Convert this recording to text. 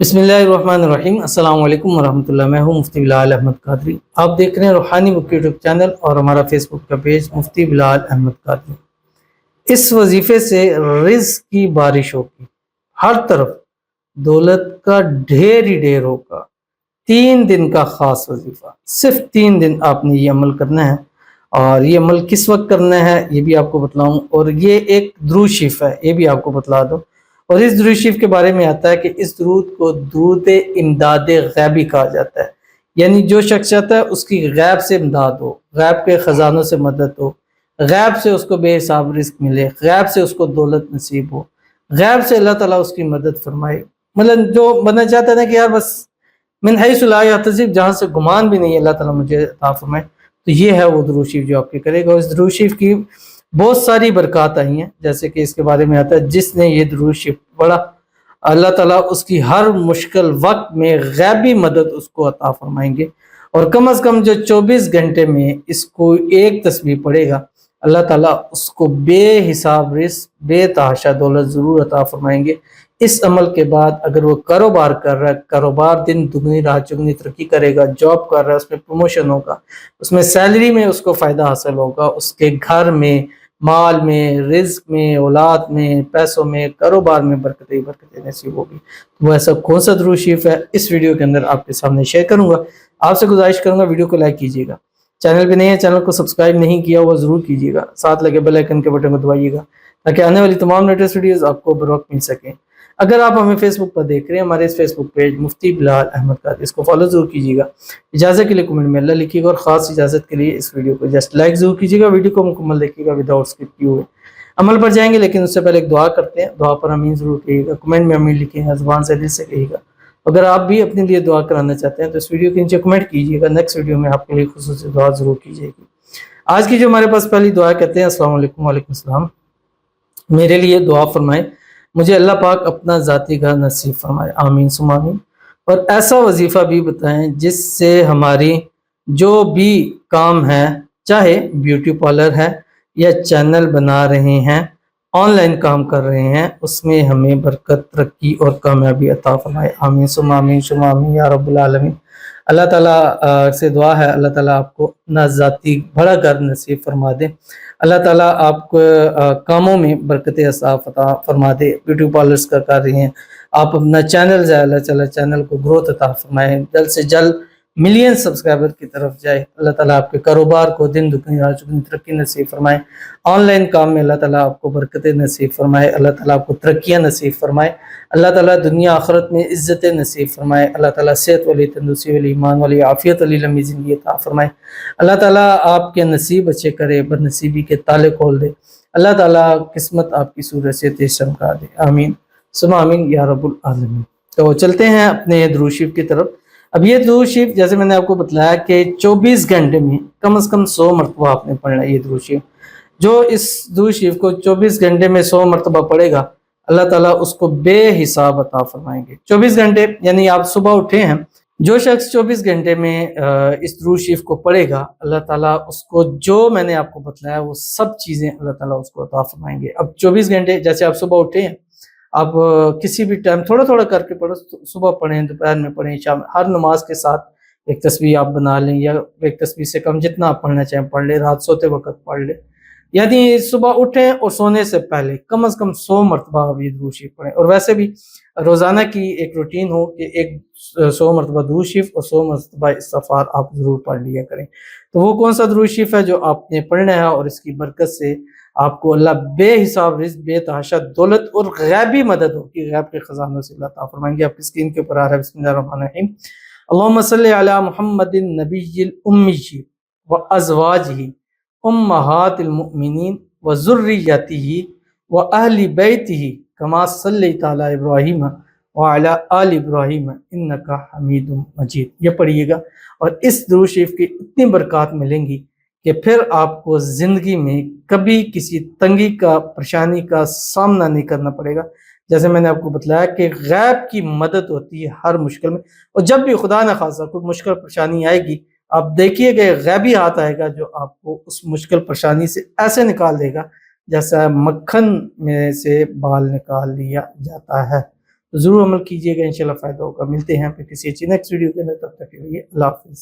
बिस्मिल्लाहिर्रहमानिर्रहीम। अस्सलाम वालेकुम वरहमतुल्लाह। मैं हूं मुफ्ती बिलाल अहमद कादरी। आप देख रहे हैं रूहानी बुक यूट्यूब चैनल और हमारा फेसबुक का पेज मुफ्ती बिलाल अहमद कादरी। इस वजीफे से रिज़्क की बारिश होगी, हर तरफ दौलत का ढेर ही ढेर होगा। 3 दिन का खास वजीफा, सिर्फ 3 दिन आपने ये अमल करना है। और ये अमल किस वक्त करना है ये भी आपको बतलाऊं, और ये एक दुरूद शरीफ है ये भी आपको बतला दो। और इस दुरूद शरीफ के बारे में आता है कि इस दुरूद को दुरूद इमदाद गैबी कहा जाता है। यानी जो शख्स चाहता है उसकी गैब से इमदाद हो, गैब के ख़जानों से मदद हो, गैब से उसको बेहिसाब रिस्क मिले, गैब से उसको दौलत नसीब हो, गैब से अल्लाह ताला उसकी मदद फरमाए। मतलब जो बंदा चाहता है ना कि यार बस मिन हैसु ला यहतसिब, जहाँ से गुमान भी नहीं है अल्लाह ताला मुझे अता फरमाए, तो ये है वो दुरूद शरीफ जो आपके करेगा। और इस दुरूद शरीफ की बहुत सारी बरक़ात आई हैं, जैसे कि इसके बारे में आता है जिसने ये दुरूद शरीफ पढ़ा अल्लाह ताला उसकी हर मुश्किल वक्त में गैबी मदद उसको अता फरमाएंगे। और कम अज़ कम जो 24 घंटे में इसको एक तस्बीह पढ़ेगा अल्लाह ताला उसको बेहिसाब रिज़्क बेतहाशा दौलत ज़रूर अता फरमाएंगे। इस अमल के बाद अगर वो कारोबार कर रहा है, कारोबार दिन दुगनी रात चौगुनी तरक्की करेगा, जॉब कर रहा है उसमें प्रमोशन होगा, उसमें सैलरी में उसको फ़ायदा हासिल होगा, उसके घर में, माल में, रिज़्क में, औलाद में, पैसों में, कारोबार में बरकत ही बरकत नसीब होगी। तो वो ऐसा कौन सा दुरूद शरीफ है इस वीडियो के अंदर आपके सामने शेयर करूँगा। आपसे गुजारिश करूँगा वीडियो को लाइक कीजिएगा, चैनल पे नहीं है चैनल को सब्सक्राइब नहीं किया हुआ ज़रूर कीजिएगा, साथ लगे बेल आइकन के बटन को दबाइएगा ताकि आने वाली तमाम लेटेस्ट वीडियोज़ आपको बर वक्त मिल सकें। अगर आप हमें फेसबुक पर देख रहे हैं, हमारे इस फेसबुक पेज मुफ्ती बिलाल अहमद कादरी, इसको फॉलो जरूर कीजिएगा। इजाज़त के लिए कमेंट में अल्लाह लिखिएगा और ख़ास इजाज़त के लिए इस वीडियो को जस्ट लाइक ज़रूर कीजिएगा। वीडियो को मुकम्मल देखिएगा विदाउट स्किप किए हुए। अमल पर जाएंगे लेकिन उससे पहले एक दुआ करते हैं। दुआ पर आमीन ज़रूर कहिएगा, कमेंट में आमीन लिखिएगा, ज़ुबान से दिल से कहिएगा। अगर आप भी अपने लिए दुआ कराना चाहते हैं तो इस वीडियो के नीचे कमेंट कीजिएगा, नेक्स्ट वीडियो में आपके लिए खुसूसी दुआ ज़रूर कीजिएगी। आज की जो हमारे पास पहली दुआ कहते हैं, अस्सलाम वालेकुम। वालेकुम सलाम। मेरे लिए दुआ फरमाएं, मुझे अल्लाह पाक अपना ज़ाती घर नसीब फरमाए, आमीन सुम्मा आमीन। और ऐसा वजीफ़ा भी बताएं जिससे हमारी जो भी काम है, चाहे ब्यूटी पार्लर है या चैनल बना रहे हैं, ऑनलाइन काम कर रहे हैं, उसमें हमें बरकत, तरक्की और कामयाबी अता फरमाए, आमीन सुम्मा आमीन सुम्मा आमीन या रब्बुल आलमीन। अल्लाह ताला से दुआ है अल्लाह ताला आपको अपना ज़ाती बड़ा घर नसीब फरमा दे। अल्लाह ताला आपको कामों में बरकत अता फरमा दे। ब्यूटी पार्लर्स का कर रही हैं आप, अपना चैनल जाए अल्लाह ताला चैनल को ग्रोथ अता फरमाए, जल्द से जल्द मिलियन सब्सक्राइबर की तरफ जाए। अल्लाह ताला आपके कारोबार को दिन दुगनी रात चौगुनी तरक्की नसीब फरमाए। ऑनलाइन काम में अल्लाह ताला आपको बरकत नसीब फरमाए, अल्लाह ताला आपको तरक्कियाँ नसीब फरमाए, अल्लाह ताला दुनिया आखिरत में इज़्ज़त नसीब फरमाए, अल्लाह ताला सेहत वाली, तंदुरुस्ती वाली, ईमान वाली, आफियत वाली लंबी ज़िंदगी अता फरमाए। अल्लाह ताला आपके नसीब अच्छे करे, बदनसीबी के ताले खोल दे। अल्लाह ताला किस्मत आपकी सूरत से तेज चमका दे, आमीन सुम्मा आमीन या रब्बुल आलमीन। तो चलते हैं अपने दुरूद शरीफ की तरफ। अब ये दुरूद शरीफ जैसे मैंने आपको बताया कि 24 घंटे में कम से कम 100 मरतबा आपने पढ़ना है। ये दुरूद शरीफ जो इस दुरूद शरीफ को 24 घंटे में 100 मरतबा पढ़ेगा अल्लाह ताला उसको बेहिसाब अता फरमाएंगे। 24 घंटे यानी आप सुबह उठे हैं, जो शख्स 24 घंटे में इस दुरूद शरीफ को पढ़ेगा अल्लाह ताला उसको जो मैंने आपको बताया वो सब चीज़ें अल्लाह ताला उसको अता फरमाएंगे। अब 24 घंटे जैसे आप सुबह उठे हैं, आप किसी भी टाइम थोड़ा थोड़ा करके पढ़ो, सुबह पढ़ें, दोपहर में पढ़ें, शाम, हर नमाज के साथ एक तस्बीह आप बना लें या एक तस्बीह से कम जितना आप पढ़ना चाहें पढ़ लें, रात सोते वक्त पढ़ लें। यानी सुबह उठें और सोने से पहले कम से कम 100 मरतबा आप ये दुरूद शरीफ पढ़ें। और वैसे भी रोज़ाना की एक रूटीन हो कि एक 100 मरतबा दुरूद शरीफ और 100 मरतबा इस्तिग़फ़ार आप ज़रूर पढ़ लिया करें। तो वो कौन सा दुरूद शरीफ है जो आपने पढ़ना है और इसकी बरकत से आपको अल्लाह बेहिसाब रिज़्क, बेतहाशा दौलत और गैबी मदद होगी, गैब के ख़ज़ानों से अल्लाह अता फरमाएंगे। आपकी स्क्रीन के ऊपर आ रहा है, बिस्मिल्लाहिर्रहमानिर्रहीम। अल्लाहुम्मा सल्लि अला मुहम्मदिन नबिय्यिल उम्मी व अज़वाजिही उम्महातिल मुमिनीन व ज़ुर्रिय्यतिही व अहली बैतिही कमा सल्लैता अला इब्राहीम व अला आलि इब्राहीम इन्नका हमीदुम मजीद। ये पढ़िएगा और इस दुरूद शरीफ की इतनी बरकत मिलेंगी कि फिर आपको ज़िंदगी में कभी किसी तंगी का, परेशानी का सामना नहीं करना पड़ेगा। जैसे मैंने आपको बताया कि गैब की मदद होती है हर मुश्किल में। और जब भी खुदा न खासा कोई मुश्किल परेशानी आएगी, आप देखिएगा गैबी हाथ आएगा जो आपको उस मुश्किल परेशानी से ऐसे निकाल देगा जैसा मक्खन में से बाल निकाल लिया जाता है। ضرور عمل کیجیے گا، انشاءاللہ فائدہ ہوگا۔ ملتے ہیں پھر کسی اچھی نیکسٹ ویڈیو کے اندر، تب تک کے لیے اللہ حافظ۔